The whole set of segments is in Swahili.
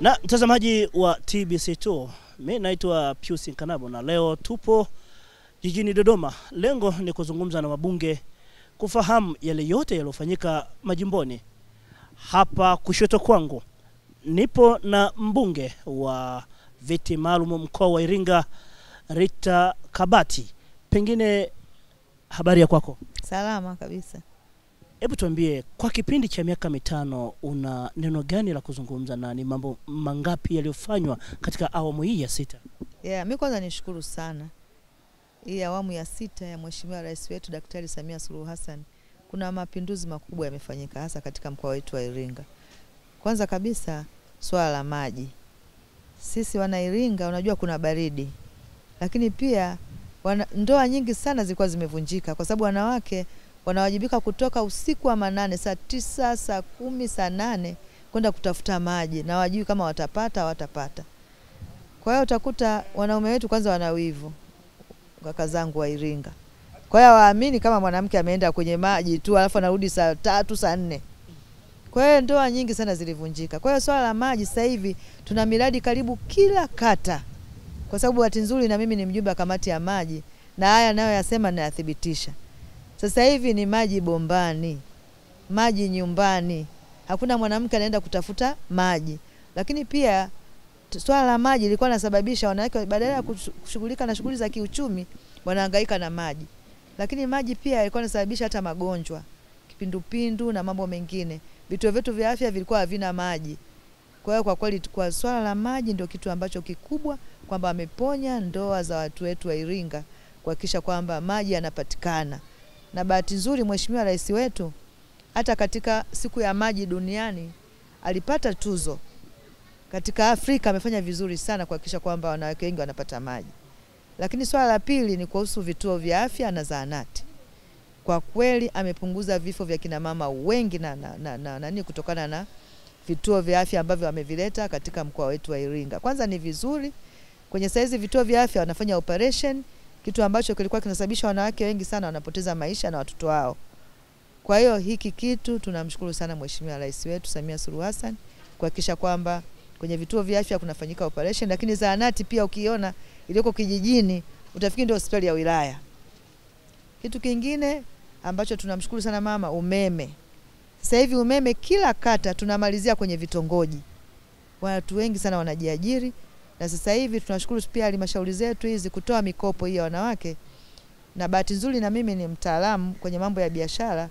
Na mtazamaji wa TBC2, mimi naitwa Pius Nkanabo na leo tupo jijini Dodoma. Lengo ni kuzungumza na wabunge kufahamu yale yote yaliyofanyika majimboni. Hapa kushoto kwangu nipo na mbunge wa viti maalum mkoa wa Iringa, Rita Kabati. Pengine habari ya kwako? Salama kabisa. Hebu tuambie, kwa kipindi cha miaka 5 una neno gani la kuzungumza na ni mambo mangapi yaliyofanywa katika awamu hii ya 6? Mimi kwanza nishukuru sana. Hii awamu ya 6 ya Mheshimiwa Rais wetu Daktari Samia Suluhu Hassan, kuna mapinduzi makubwa yamefanyika hasa katika mkoa wetu wa Iringa. Kwanza kabisa swala la maji. Sisi wana Iringa unajua kuna baridi. Lakini pia ndoa nyingi sana zilikuwa zimevunjika kwa sababu wanawake wanawajibika kutoka usiku wa manane saa 9, saa 10, saa 8 kwenda kutafuta maji na wajui kama watapata. Kwa hiyo utakuta wanaume wetu kwanza wanawivu, kaka zangu wa Iringa. Kwa hiyo waamini kama mwanamke ameenda kwenye maji tu alafu anarudi saa 3, saa 4. Kwa hiyo ndoa nyingi sana zilivunjika. Kwa hiyo swala la maji sasa hivi tuna miradi karibu kila kata. Kwa sababu bahati nzuri na mimi ni mjumbe wa kamati ya maji na haya nayo yasema na yathibitisha. Sasa hivi ni maji bombani, maji nyumbani. Hakuna mwanamke anaenda kutafuta maji. Lakini pia swala la maji lilikuwa linasababisha wanawake badala ya kushughulika na shughuli za kiuchumi wanahangaika na maji. Lakini maji pia ilikuwa inasababisha hata magonjwa, kipindupindu na mambo mengine. Vituo vyetu vya afya vilikuwa havina maji. Kwa hiyo kwa kweli kwa swala la maji ndio kitu ambacho kikubwa kwamba ameponya ndoa za watu wetu wa Iringa kuhakikisha kwamba maji yanapatikana. Na bahati nzuri Mheshimiwa Rais wetu hata katika siku ya maji duniani alipata tuzo. Katika Afrika amefanya vizuri sana kuhakikisha kwamba wanawake wengi wanapata maji. Lakini swala la pili ni kuhusu vituo vya afya na zahanati. Kwa kweli amepunguza vifo vya kina mama wengi na kutokana na vituo vya afya ambavyo amevileta katika mkoa wetu wa Iringa. Kwanza ni vizuri kwenye saizi vituo vya afya wanafanya operation, kitu ambacho kilikuwa kinasababisha wanawake wengi sana wanapoteza maisha na watoto wao. Kwa hiyo hiki kitu tunamshukuru sana Mheshimiwa Rais wetu Samia Suluhu Hassan kuhakikisha kwamba kwenye vituo vya afya kunafanyika operation, lakini zahanati pia ukiona iliyoko kijijini utafikiri ndio hospitali ya wilaya. Kitu kingine ambacho tunamshukuru sana mama, umeme. Sasa hivi umeme kila kata tunamalizia kwenye vitongoji. Watu wengi sana wanajiajiri na sasa hivi tunashukuru pia halmashauri zetu hizi kutoa mikopo hii ya wanawake. Na bahati nzuri na mimi ni mtaalamu kwenye mambo ya biashara,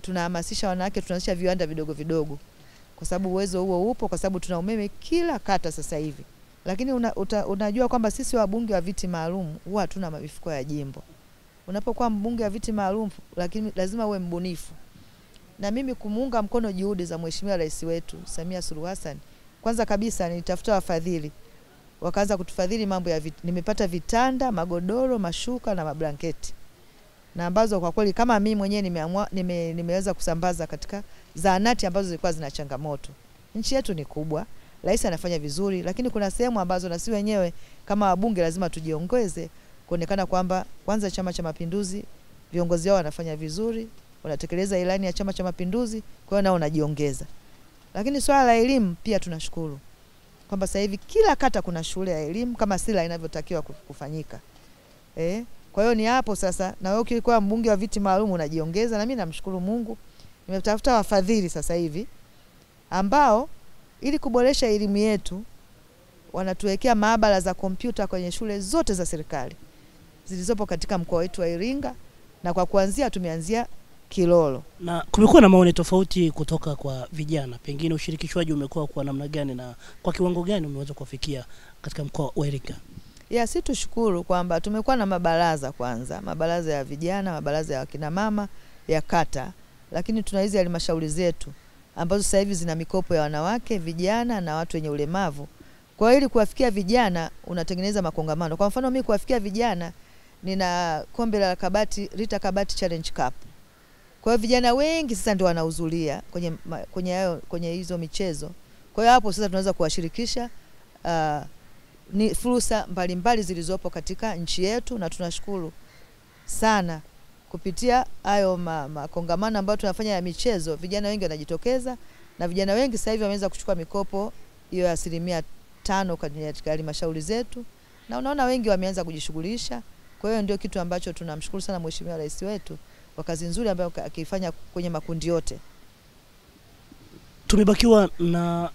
tunahamasisha wanawake tunaanzisha viwanda vidogo vidogo. Kwa sababu uwezo huo upo kwa sababu tuna umeme kila kata sasa hivi. Lakini unajua kwamba sisi wabunge wa viti maalum huwa hatuna mifuko ya jimbo. Unapokuwa mbunge wa viti maalum lakini lazima uwe mbunifu. Na mimi kumuunga mkono juhudi za Mheshimiwa Rais wetu Samia Suluhu Hassan, kwanza kabisa nilitafuta wafadhili. Wakaanza kutufadhili mambo ya nimepata vitanda, magodoro, mashuka na mablanketi. Na ambazo kwa kweli kama mimi mwenyewe nimeweza kusambaza katika zahanati ambazo zilikuwa zina changamoto. Nchi yetu ni kubwa, rais anafanya vizuri, lakini kuna sehemu ambazo na sisi wenyewe kama wabunge lazima tujiongeze kuonekana kwamba kwanza Chama cha Mapinduzi viongozi wao wanafanya vizuri, wanatekeleza ilani ya Chama cha Mapinduzi, kwa hiyo nao wanajiongeza. Lakini swala la elimu pia tunashukuru kwamba sasa hivi kila kata kuna shule ya elimu kama sila inavyotakiwa kufanyika. Kwa hiyo ni hapo sasa na wewe ukikuwa mbunge wa viti maalum unajiongeza, na mimi namshukuru Mungu nimetafuta wafadhili sasa hivi ambao ili kuboresha elimu yetu wanatuwekea maabara za kompyuta kwenye shule zote za serikali zilizopo katika mkoa wetu wa Iringa, na kwa kuanzia tumeanzia Kilolo. Na kumekuwa na maoni tofauti kutoka kwa vijana. Pengine ushirikishwaji umekuwa kwa namna gani na kwa kiwango gani umeweza kufikia katika mkoa wa Iringa? Sisi tushukuru kwamba tumekuwa na mabaraza kwanza, mabaraza ya vijana, mabaraza ya kina mama, ya kata, lakini tuna hizi halmashauri zetu ambazo sasa hivi zina mikopo ya wanawake, vijana na watu wenye ulemavu. Kwa hiyo ili kuwafikia vijana unatengeneza makongamano. Kwa mfano mimi kuwafikia vijana nina kombe la Kabati, Rita Kabati Challenge Cup. Kwa hiyo vijana wengi sasa ndio wanahudhuria kwenye hizo michezo. Kwa hiyo hapo sasa tunaweza kuwashirikisha ni fursa mbalimbali zilizopo katika nchi yetu, na tunashukuru sana kupitia hayo makongamano ambayo tunafanya ya michezo, vijana wengi wanajitokeza na vijana wengi sasa hivi wameweza kuchukua mikopo hiyo 5% katika halmashauri zetu, na unaona wengi wameanza kujishughulisha. Kwa hiyo ndio kitu ambacho tunamshukuru sana Mheshimiwa Rais wetu kwa kazi nzuri ambayo akifanya kwenye makundi yote. Tumebakiwa na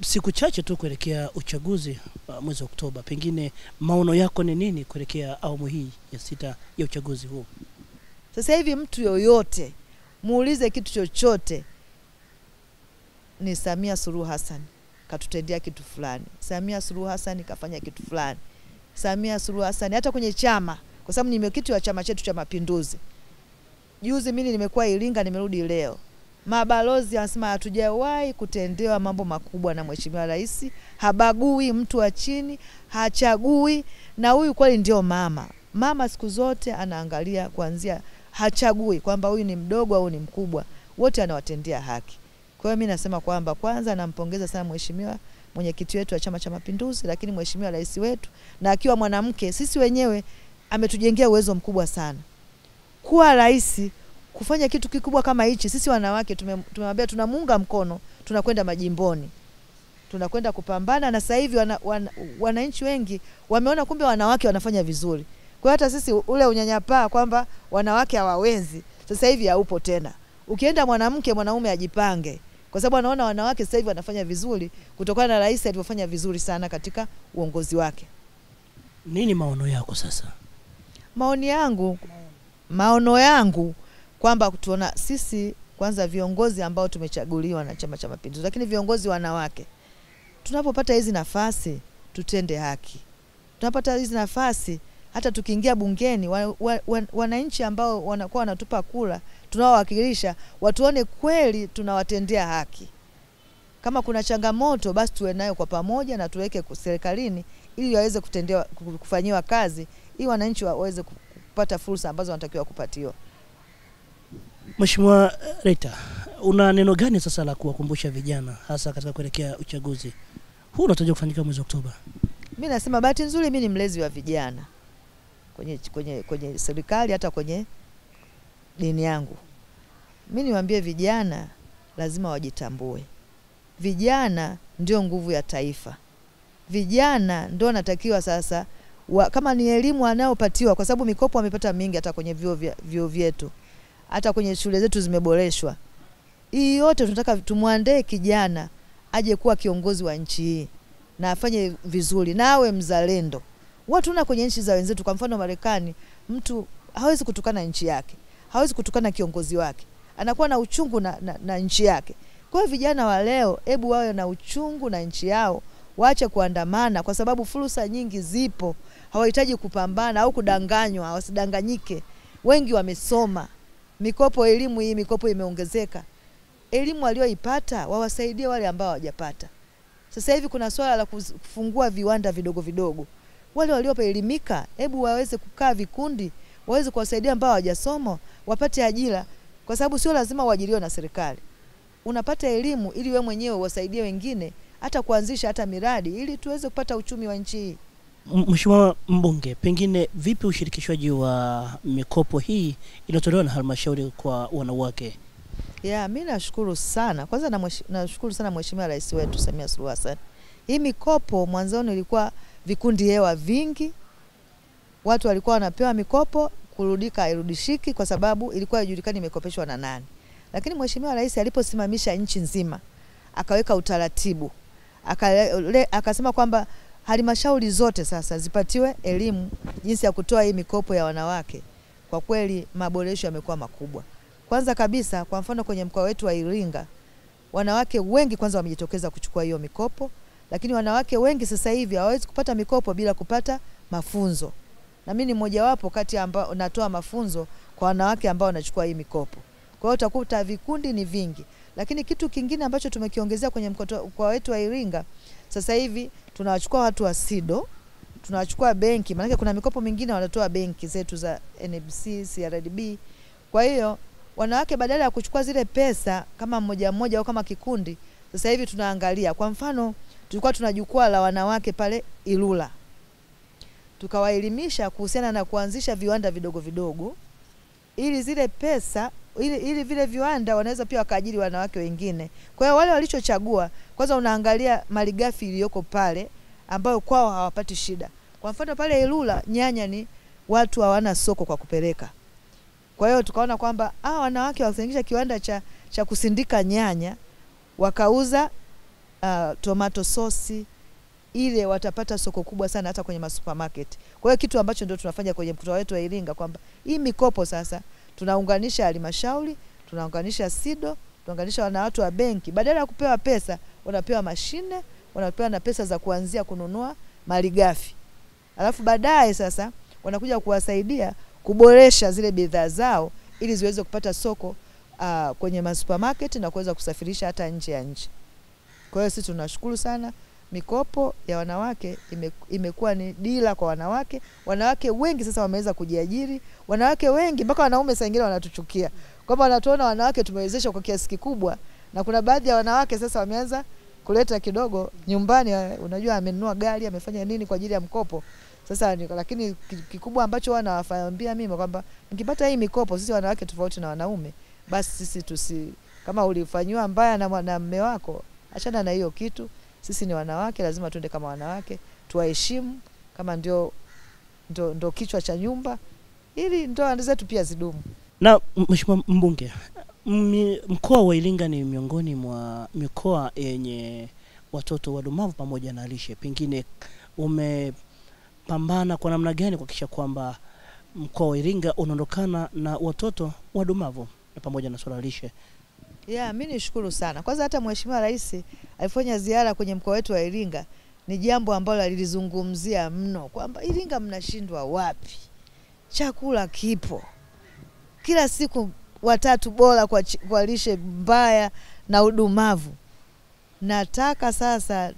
siku chache tu kuelekea uchaguzi mwezi Oktoba. Pengine maono yako ni nini kuelekea awamu hii ya 6 ya uchaguzi huu? Sasa hivi mtu yoyote muulize kitu chochote, ni Samia Suluhu Hassan katutendea kitu fulani, Samia Suluhu Hassan kafanya kitu fulani, Samia Suluhu Hassan hata kwenye chama, kwa sababu ni mwenyekiti wa chama chetu cha Mapinduzi. Juzi mimi nimekuwa Iringa, nimerudi leo. Mabalozi anasema hatujawahi kutendewa mambo makubwa na Mheshimiwa Rais, habagui mtu wa chini, hachagui, na huyu kweli ndio mama. Mama siku zote anaangalia kuanzia, hachagui kwamba huyu ni mdogo au ni mkubwa, wote anawatendea haki. Kwa hiyo mimi nasema kwamba kwanza nampongeza sana Mheshimiwa mwenyekiti wetu wa Chama cha Mapinduzi, lakini Mheshimiwa Rais wetu, na akiwa mwanamke, sisi wenyewe ametujengea uwezo mkubwa sana. Kuwa rais kufanya kitu kikubwa kama hichi, sisi wanawake tumemwambia tunamuunga mkono, tunakwenda majimboni, tunakwenda kupambana, na sasa hivi wananchi wengi wameona kumbe wanawake wanafanya vizuri. Kwa hata sisi ule unyanyapaa kwamba wanawake hawawezi, sasa hivi haupo tena. Ukienda mwanamke, mwanaume ajipange, kwa sababu anaona wanawake sasa hivi wanafanya vizuri kutokana na rais alivyofanya vizuri sana katika uongozi wake. Nini maono yako sasa? Maono yangu kwamba tuona sisi kwanza viongozi ambao tumechaguliwa na Chama cha Mapinduzi, lakini viongozi wanawake, tunapopata hizi nafasi tutende haki. Tunapata hizi nafasi hata tukiingia bungeni, wananchi ambao wanakuwa wanatupa kura, tunaowakilisha, watuone kweli tunawatendea haki. Kama kuna changamoto basi tuwe nayo kwa pamoja na tuweke serikalini ili waweze kufanyiwa kazi, ili wananchi waweze kupata fursa ambazo wanatakiwa kupatiwa. Mheshimiwa Rita, una neno gani sasa la kuwakumbusha vijana hasa katika kuelekea uchaguzi huu unatarajiwa kufanyika mwezi Oktoba? Mimi nasema bahati nzuri mimi ni mlezi wa vijana kwenye serikali, hata kwenye dini yangu. Mimi niwaambie vijana lazima wajitambue. Vijana ndio nguvu ya taifa. Vijana ndio natakiwa sasa kama ni elimu anayopatiwa, kwa sababu mikopo wamepata mingi hata kwenye vyuo vyetu. Hata kwenye shule zetu zimeboreshwa. Hii yote tunataka tumwandae kijana aje kuwa kiongozi wa nchi hii na afanye vizuri na awe mzalendo. Watu na kwenye nchi za wenzetu, kwa mfano Marekani, mtu hawezi kutukana nchi yake, hawezi kutukana kiongozi wake, anakuwa na uchungu na nchi yake. Kwa hiyo vijana wa leo, hebu wawe na uchungu na nchi yao, waache kuandamana, kwa sababu fursa nyingi zipo. Hawahitaji kupambana au kudanganywa, wasidanganyike. Wengi wamesoma. Mikopo mikopo imeongezeka. Elimu walioipata wawasaidie wale ambao hawajapata. Sasa hivi kuna swala la kufungua viwanda vidogo vidogo. Wale walioelimika, hebu waweze kukaa vikundi, waweze kuwasaidia ambao hawajasoma, wapate ajira, kwa sababu sio lazima uajiriwe na serikali. Unapata elimu ili wewe mwenyewe uwasaidie wengine, hata kuanzisha hata miradi ili tuweze kupata uchumi wa nchi hii. Mheshimiwa Mbunge, pengine vipi ushirikishwaji wa mikopo hii inayotolewa na halmashauri kwa wanawake? Mimi nashukuru sana. Kwanza nashukuru sana Mheshimiwa Rais wetu Samia Suluhu Hassan. Hii mikopo mwanzoni ilikuwa vikundi hewa vingi. Watu walikuwa wanapewa mikopo, kurudika hairudishiki kwa sababu ilikuwa haijulikani imekopeshwa na nani. Lakini Mheshimiwa Rais aliposimamisha nchi nzima, akaweka utaratibu. Akasema kwamba halmashauri zote sasa zipatiwe elimu jinsi ya kutoa hii mikopo ya wanawake. Kwa kweli maboresho yamekuwa makubwa. Kwanza kabisa, kwa mfano kwenye mkoa wetu wa Iringa, wanawake wengi kwanza wamejitokeza kuchukua hiyo mikopo, lakini wanawake wengi sasa hivi hawawezi kupata mikopo bila kupata mafunzo. Na mimi ni mmoja wapo kati ambao natoa mafunzo kwa wanawake ambao wanachukua hii mikopo. Kwa hiyo utakuta vikundi ni vingi. Lakini kitu kingine ambacho tumekiongezea kwenye mkoa wetu wa Iringa, sasa hivi tunawachukua watu wa SIDO, tunawachukua benki, maana kuna mikopo mingine wanatoa benki zetu za NBC, CRDB. Kwa hiyo wanawake badala ya kuchukua zile pesa kama mmoja au kama kikundi, sasa hivi tunaangalia. Kwa mfano, tulikuwa tuna jukwaa la wanawake pale Ilula. Tukawaelimisha kuhusiana na kuanzisha viwanda vidogo vidogo ili zile pesa ili vile viwanda wanaweza pia wakaajiri wanawake wengine. Kwa hiyo wale walichochagua, kwanza unaangalia malighafi iliyoko pale ambayo kwao hawapati shida. Kwa mfano pale Ilula nyanya ni watu hawana soko kwa kupeleka. Kwa hiyo tukaona kwamba wanawake wakianzisha kiwanda cha kusindika nyanya, wakauza tomato sauce, ile watapata soko kubwa sana hata kwenye masupermarket. Kwa hiyo kitu ambacho ndio tunafanya kwenye mkutano wetu wa Iringa, kwamba hii mikopo sasa tunaunganisha halmashauri, tunaunganisha SIDO, tunaunganisha wanawatu wa benki. Badala ya kupewa pesa, wanapewa mashine, wanapewa na pesa za kuanzia kununua malighafi. Alafu baadaye sasa wanakuja kuwasaidia kuboresha zile bidhaa zao ili ziweze kupata soko kwenye masupermarket na kuweza kusafirisha hata nje ya nchi. Kwa hiyo sisi tunashukuru sana, mikopo ya wanawake imekuwa ni dira kwa wanawake. Wanawake wengi sasa wameweza kujiajiri. Wanawake wengi mpaka wanaume saa nyingine wanatuchukia kwamba wanatuona wanawake tumewezesha kwa kiasi kikubwa, na kuna baadhi ya wanawake sasa wameanza kuleta kidogo nyumbani, unajua amenunua gari, amefanya nini kwa ajili ya mkopo. Sasa lakini kikubwa ambacho wanawaambia mimi kwamba mkipata hii mikopo, sisi wanawake tofauti na wanaume, basi sisi kama ulifanywa mbaya na mume wako, achana na hiyo kitu. Sisi ni wanawake, lazima tuende kama wanawake, tuwaheshimu kama ndio kichwa cha nyumba, ili ndoa zetu pia zidumu. Na Mheshimiwa Mbunge, mkoa wa Iringa ni miongoni mwa mikoa yenye watoto wadumavu pamoja na lishe. Pengine umepambana kwa namna gani kuhakikisha kwamba mkoa wa Iringa unaondokana na watoto wadumavu na pamoja na swala lishe? Mimi nishukuru sana. Kwanza hata Mheshimiwa Rais alifanya ziara kwenye mkoa wetu wa Iringa, ni jambo ambalo alilizungumzia mno kwamba Iringa mnashindwa wapi? Chakula kipo. Kila siku watatu bora kwa lishe mbaya na udumavu. Nataka sasa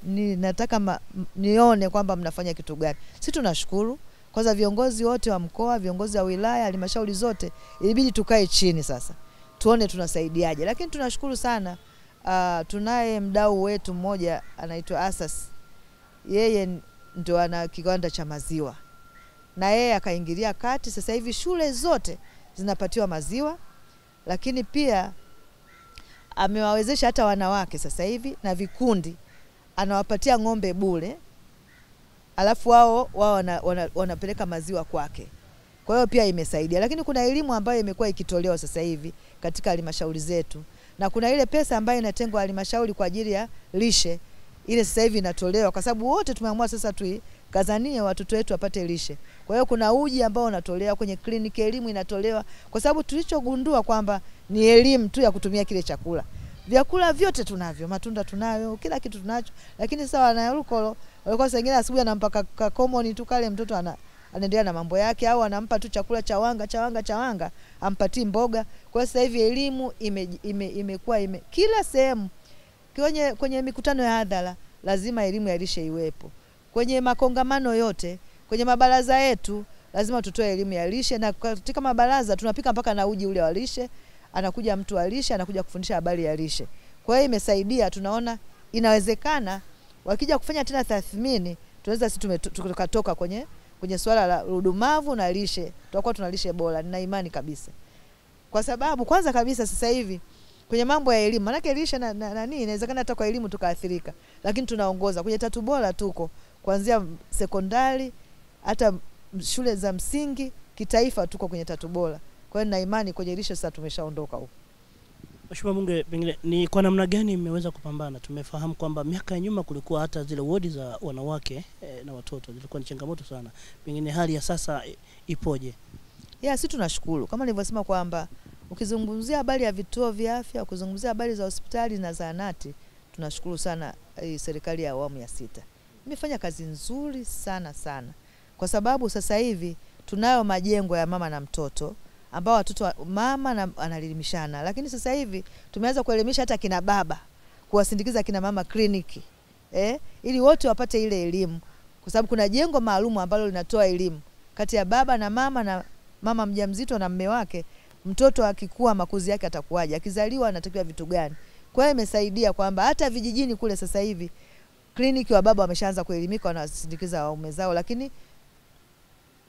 nione kwamba mnafanya kitu gani. Sisi tunashukuru. Kwanza viongozi wote wa mkoa, viongozi wa wilaya, halmashauri zote, ilibidi tukae chini sasa tuone tunasaidiaje. Lakini tunashukuru sana, tunaye mdau wetu mmoja anaitwa Asas. Yeye ndio ana kiwanda cha maziwa, na yeye akaingilia kati. Sasa hivi shule zote zinapatiwa maziwa, lakini pia amewawezesha hata wanawake sasa hivi na vikundi, anawapatia ng'ombe bure, alafu wao wanapeleka maziwa kwake. Kwa hiyo pia imesaidia. Lakini kuna elimu ambayo imekuwa ikitolewa sasa hivi katika halmashauri zetu, na kuna ile pesa ambayo inatengwa halmashauri kwa ajili ya lishe, ile sasa hivi inatolewa kwa sababu wote tumeamua sasa tuikazanie watoto wetu wapate lishe. Kwa hiyo kuna uji ambao unatolewa kwenye kliniki, elimu inatolewa, kwa sababu tulichogundua kwamba ni elimu tu ya kutumia kile chakula. Vyakula vyote tunavyo, matunda tunayo, kila kitu tunacho, lakini sasa wanarukolo walikuwa sengine asubuhi anampaka common tu kale mtoto anaendelea na mambo yake, au anampa tu chakula cha wanga, ampatii mboga. Kwa sasa hivi elimu imekuwa kila sehemu. Kwenye mikutano ya hadhara lazima elimu ya lishe iwepo. Kwenye makongamano yote, kwenye mabaraza yetu lazima tutoe elimu ya lishe, na katika mabaraza tunapika mpaka na uji ule wa lishe. Anakuja mtu wa lishe, anakuja kufundisha habari ya lishe. Kwa hiyo imesaidia, tunaona inawezekana. Wakija kufanya tena tathmini, tunaweza sisi tukatoka kwenye swala la udumavu na lishe, tutakuwa tuna lishe bora. Nina imani kabisa. Kwa sababu kwanza kabisa sasa hivi kwenye mambo ya elimu, maana lishe na nini inawezekana hata kwa elimu tukaathirika, lakini tunaongoza kwenye tatu bora, tuko kuanzia sekondari hata shule za msingi, kitaifa tuko kwenye tatu bora. Kwa hiyo nina imani kwenye lishe sasa tumeshaondoka huko. Mheshimiwa Mbunge, pengine ni kwa namna gani mmeweza kupambana? Tumefahamu kwamba miaka ya nyuma kulikuwa hata zile wodi za wanawake na watoto zilikuwa ni changamoto sana. Pengine hali ya sasa ipoje? Sisi tunashukuru. Kama nilivyosema kwamba ukizungumzia habari ya vituo vya afya, ukizungumzia habari za hospitali na zahanati, tunashukuru sana serikali ya awamu ya 6. Imefanya kazi nzuri sana. Kwa sababu sasa hivi tunayo majengo ya mama na mtoto ambao watoto mama analimishana, lakini sasa hivi tumeanza kuelimisha hata kina baba, kuwasindikiza kina mama kliniki, ili wote wapate ile elimu, kwa sababu kuna jengo maalum ambalo linatoa elimu kati ya baba na mama mjamzito na mume wake. Mtoto akikua makuzi yake atakuwaje, akizaliwa anatakiwa vitu gani. Kwa hiyo imesaidia kwamba hata vijijini kule sasa hivi kliniki wa baba wameshaanza kuelimika, wanasindikiza waume zao. Lakini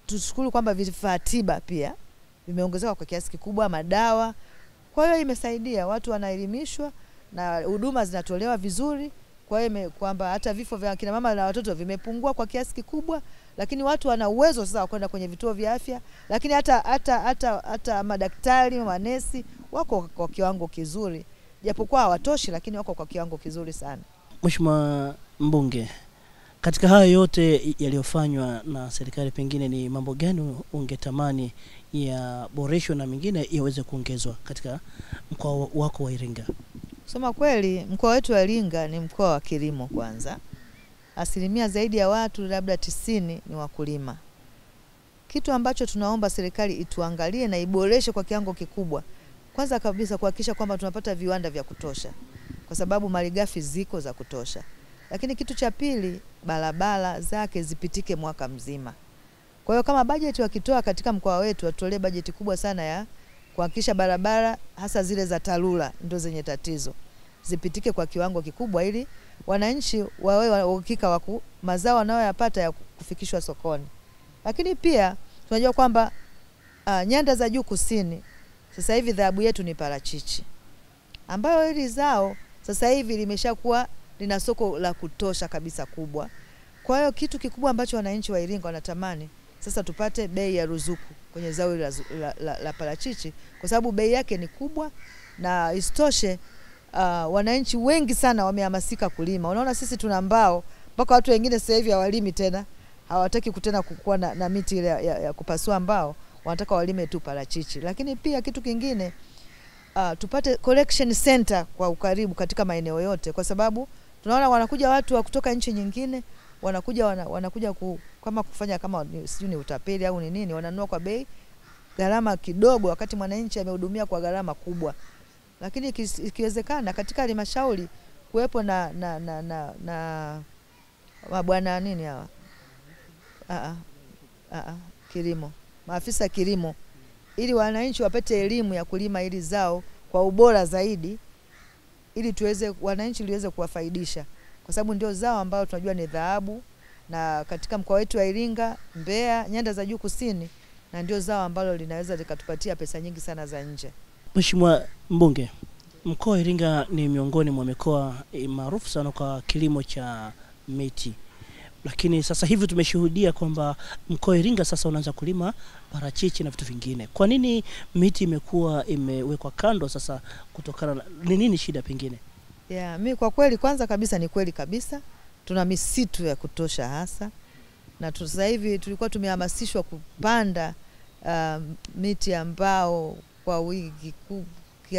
tushukuru kwamba vifaa tiba pia vimeongezeka kwa kiasi kikubwa, madawa. Kwa hiyo imesaidia watu wanaelimishwa na huduma zinatolewa vizuri. Kwa hiyo kwamba hata vifo vya kina mama na watoto vimepungua kwa kiasi kikubwa, lakini watu wana uwezo sasa kwenda kwenye vituo vya afya, lakini hata madaktari, manesi wako kwa kiwango kizuri. Japokuwa hawatoshi, lakini wako kwa kiwango kizuri sana. Mheshimiwa Mbunge, katika haya yote yaliyofanywa na serikali, pengine ni mambo gani ungetamani yaboreshwe na mengine yaweze kuongezwa katika mkoa wako wa Iringa? Kusema kweli, mkoa wetu wa Iringa ni mkoa wa kilimo kwanza. Asilimia zaidi ya watu labda 90 ni wakulima. Kitu ambacho tunaomba serikali ituangalie na iboreshe kwa kiwango kikubwa. Kwanza kabisa kuhakikisha kwamba tunapata viwanda vya kutosha, kwa sababu malighafi ziko za kutosha. Lakini kitu cha pili, barabara zake zipitike mwaka mzima. Kwa hiyo kama bajeti wakitoa katika mkoa wetu, watolee bajeti kubwa sana ya kuhakikisha barabara hasa zile za TARURA ndio zenye tatizo zipitike kwa kiwango kikubwa, ili wananchi wawe uhakika wa mazao wanayoyapata ya kufikishwa sokoni. Lakini pia tunajua kwamba nyanda za juu kusini sasa hivi dhahabu yetu ni parachichi, ambayo hili zao sasa hivi limeshakuwa lina soko la kutosha kabisa kubwa. Kwa hiyo kitu kikubwa ambacho wananchi wa Iringa wanatamani sasa tupate bei ya ruzuku kwenye zao la parachichi, kwa sababu bei yake ni kubwa, na istoshe wananchi wengi sana wamehamasika kulima. Unaona sisi tuna mbao, mpaka watu wengine sasa hivi hawalimi tena, hawataki kutena kukuwa na miti ile ya kupasua mbao, wanataka walime tu parachichi. Lakini pia kitu kingine, tupate collection center kwa ukaribu katika maeneo yote, kwa sababu tunaona wanakuja watu wa kutoka nchi nyingine, wanakuja kama kufanya kama sijui ni utapeli au ni nini, wananunua kwa bei gharama kidogo, wakati mwananchi amehudumia kwa gharama kubwa. Lakini ikiwezekana katika halmashauri kuwepo na mabwana nini hawa kilimo, maafisa kilimo, ili wananchi wapate elimu ya kulima ili zao kwa ubora zaidi, ili wananchi liweze kuwafaidisha, kwa sababu ndio zao ambao tunajua ni dhahabu, na katika mkoa wetu wa Iringa, Mbeya, nyanda za juu kusini, na ndio zao ambalo linaweza likatupatia pesa nyingi sana za nje. Mheshimiwa Mbunge, mkoa wa Iringa ni miongoni mwa mikoa maarufu sana kwa kilimo cha miti. Lakini sasa hivi tumeshuhudia kwamba mkoa wa Iringa sasa unaanza kulima parachichi na vitu vingine. Kwa nini miti imekuwa imewekwa kando sasa, kutokana ni nini shida pengine? Mimi kwa kweli, kwanza kabisa ni kweli kabisa tuna misitu ya kutosha hasa, na sasa hivi tulikuwa tumehamasishwa kupanda miti ambao kwa wingi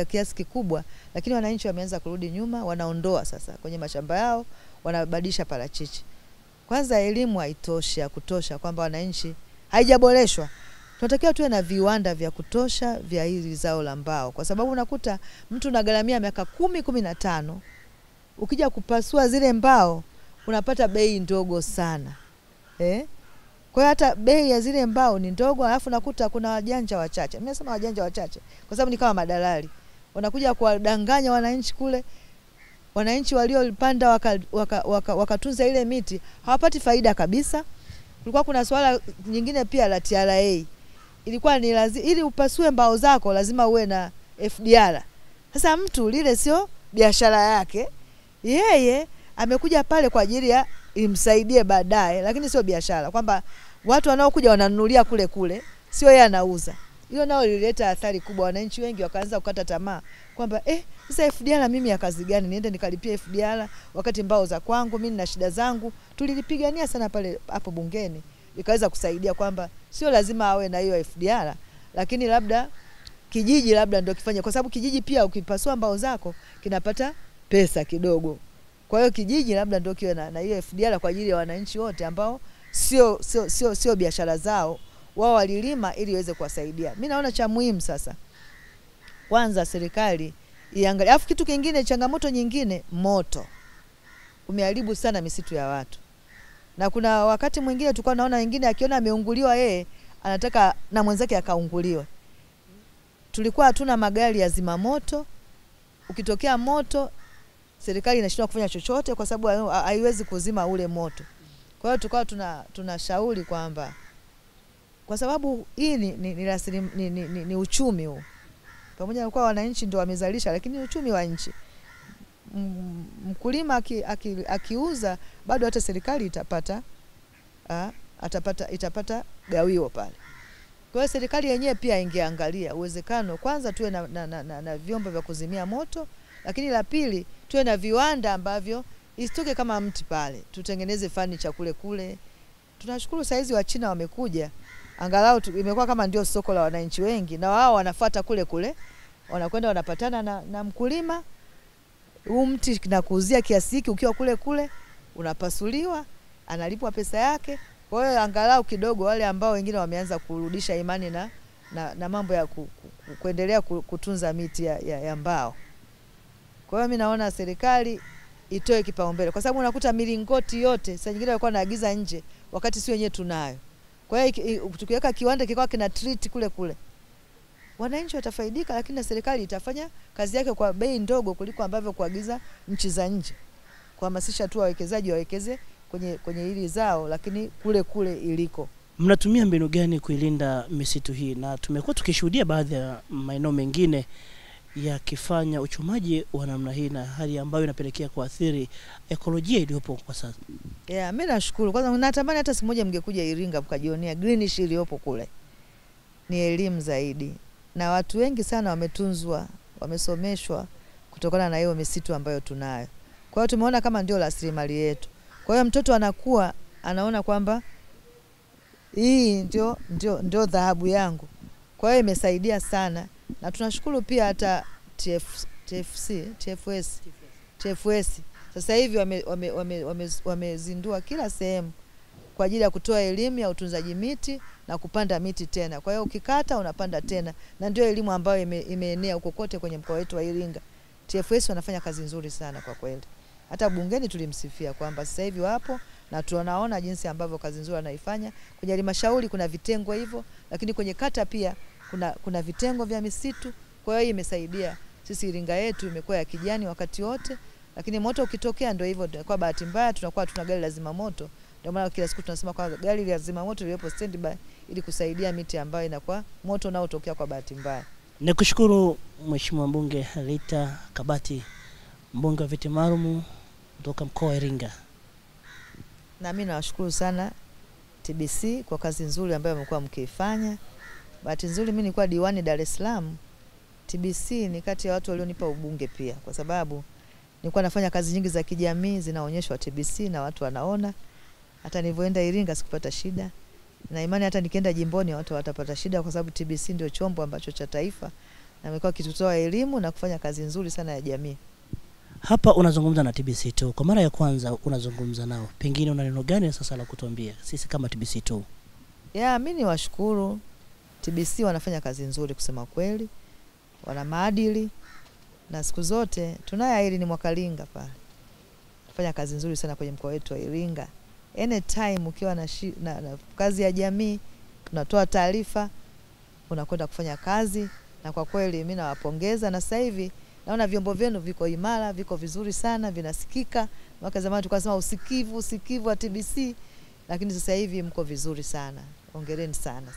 kiasi kikubwa, lakini wananchi wameanza kurudi nyuma, wanaondoa sasa kwenye mashamba yao, wanabadilisha parachichi. Kwanza elimu haitoshi ya kutosha kwamba wananchi, haijaboreshwa. Tunatakiwa tuwe na viwanda vya kutosha vya hili zao la mbao, kwa sababu unakuta mtu unagharamia miaka 10-15, ukija kupasua zile mbao unapata bei ndogo sana. Kwa hiyo hata bei ya zile mbao ni ndogo, alafu nakuta kuna wajanja wachache. Mimi nasema wajanja wachache kwa sababu ni kama madalali. Wanakuja kuwadanganya wananchi kule. Wananchi waliopanda wakatunza ile miti hawapati faida kabisa. Kulikuwa kuna swala nyingine pia la TRA. Ilikuwa ni lazima ili upasue mbao zako lazima uwe na FDR. Sasa mtu lile sio biashara yake. Yeye amekuja pale kwa ajili ya imsaidie baadaye, lakini sio biashara kwamba watu wanaokuja wananunulia kule kule, sio yeye anauza. Hilo nao lilileta athari kubwa, wananchi wengi wakaanza kukata tamaa kwamba sasa FDR mimi ya kazi gani niende nikalipia FDR wakati mbao za kwangu mimi na shida zangu. Tulilipigania sana pale hapo bungeni, ikaweza kusaidia kwamba sio lazima awe na hiyo FDR, lakini labda kijiji labda ndio kifanye, kwa sababu kijiji pia ukipasua mbao zako kinapata pesa kidogo. Kwa hiyo kijiji labda ndio kiwe na hiyo FDR kwa ajili ya wananchi wote ambao sio biashara zao, wao walilima ili iweze kuwasaidia. Mimi naona cha muhimu sasa, kwanza serikali iangalie. Alafu kitu kingine, changamoto nyingine, moto umeharibu sana misitu ya watu. Na kuna wakati mwingine tulikuwa naona wengine akiona ameunguliwa yeye anataka na mwenzake akaunguliwe. Tulikuwa hatuna magari ya zimamoto. Ukitokea moto serikali inashindwa kufanya chochote kwa sababu haiwezi kuzima ule moto. Kwa hiyo tukawa tunashauri kwamba kwa sababu hii ni uchumi huu. pamoja na kuwa wananchi ndio wamezalisha, lakini uchumi wa nchi. Mkulima akiuza bado hata serikali itapata gawio pale. Kwa hiyo serikali yenyewe pia ingeangalia uwezekano, kwanza tuwe na vyombo vya kuzimia moto, lakini la pili tuwe na viwanda ambavyo isitoke kama mti pale, tutengeneze furniture kule. Tunashukuru saizi wa China wamekuja, angalau imekuwa kama ndio soko la wananchi wengi, na wao wanafuata kule, wanakwenda wanapatana na mkulima, mti na kuuzia kiasi hiki, ukiwa kule unapasuliwa, analipwa pesa yake. Kwa hiyo angalau kidogo wale ambao wengine wameanza kurudisha imani na mambo ya kuendelea kutunza miti ya mbao. Kwa hiyo mimi naona serikali itoe kipaumbele, kwa sababu unakuta milingoti yote saa nyingine walikuwa naagiza nje wakati si wenyewe tunayo. Kwa hiyo tukiweka kiwanda kikawa kina treat kule, wananchi watafaidika, lakini na serikali itafanya kazi yake kwa bei ndogo kuliko ambavyo kuagiza nchi za nje. Kuhamasisha tu wawekezaji wawekeze kwenye hili zao, lakini kule iliko. Mnatumia mbinu gani kuilinda misitu hii? Na tumekuwa tukishuhudia baadhi ya maeneo mengine yakifanya uchumaji wa namna hii, na hali ambayo inapelekea kuathiri ekolojia iliyopo kwa sasa. Mimi nashukuru. Kwanza natamani hata siku moja mngekuja Iringa mkajionea greenish iliyopo kule. Ni elimu zaidi. Na watu wengi sana wametunzwa, wamesomeshwa kutokana na hiyo misitu ambayo tunayo. Kwa hiyo tumeona kama ndio rasilimali yetu. Kwa hiyo mtoto anakuwa anaona kwamba hii ndio dhahabu yangu. Kwa hiyo imesaidia sana, na tunashukuru pia hata TFS sasa hivi wamezindua kila sehemu kwa ajili ya kutoa elimu ya utunzaji miti na kupanda miti tena. Kwa hiyo ukikata unapanda tena, na ndio elimu ambayo imeenea huko kote kwenye mkoa wetu wa Iringa. TFS wanafanya kazi nzuri sana kwa kweli. Hata bungeni tulimsifia kwamba sasa hivi wapo na tunaona jinsi ambavyo kazi nzuri anaifanya. Kwenye halmashauri kuna vitengo hivyo, lakini kwenye kata pia kuna vitengo vya misitu. Kwa hiyo imesaidia sisi Iringa yetu imekuwa ya kijani wakati wote, lakini moto ukitokea ndio hivyo. Kwa bahati mbaya tunakuwa tuna gari la zimamoto, ndio maana kila siku tunasema kwa gari la zimamoto liwepo standby ili kusaidia miti ambayo inakuwa moto nao tokea kwa bahati mbaya. Nikushukuru Mheshimiwa Mbunge Rita Kabati, mbunge wa viti maalum kutoka mkoa wa Iringa. Na mimi nawashukuru sana TBC kwa kazi nzuri ambayo mmekuwa mkiifanya. Bahati nzuri mimi nilikuwa diwani Dar es Salaam. TBC ni kati ya watu walionipa ubunge pia, kwa sababu nilikuwa nafanya kazi nyingi za kijamii zinaonyeshwa TBC na watu wanaona. Hata nilipoenda Iringa sikupata shida. Na imani hata nikienda jimboni watu watapata shida, kwa sababu TBC ndio chombo ambacho cha taifa na amekuwa kitutoa elimu na kufanya kazi nzuri sana ya jamii. Hapa unazungumza na TBC tu. Kwa mara ya kwanza unazungumza nao. Pengine una neno gani sasa la kutuambia sisi kama TBC tu? Mimi niwashukuru TBC, wanafanya kazi nzuri kusema kweli. Wana maadili na siku zote tunayaahidi ni Mwakalinga pale. Fanya kazi nzuri sana kwenye mkoa wetu wa Iringa. Anytime ukiwa na kazi ya jamii tunatoa taarifa, unakwenda kufanya kazi, na kwa kweli mimi nawapongeza. Na sasa hivi naona vyombo vyenu viko imara, viko vizuri sana, vinasikika. Mwaka zamani tukasema usikivu wa TBC, lakini sasa hivi mko vizuri sana. Hongereni sana.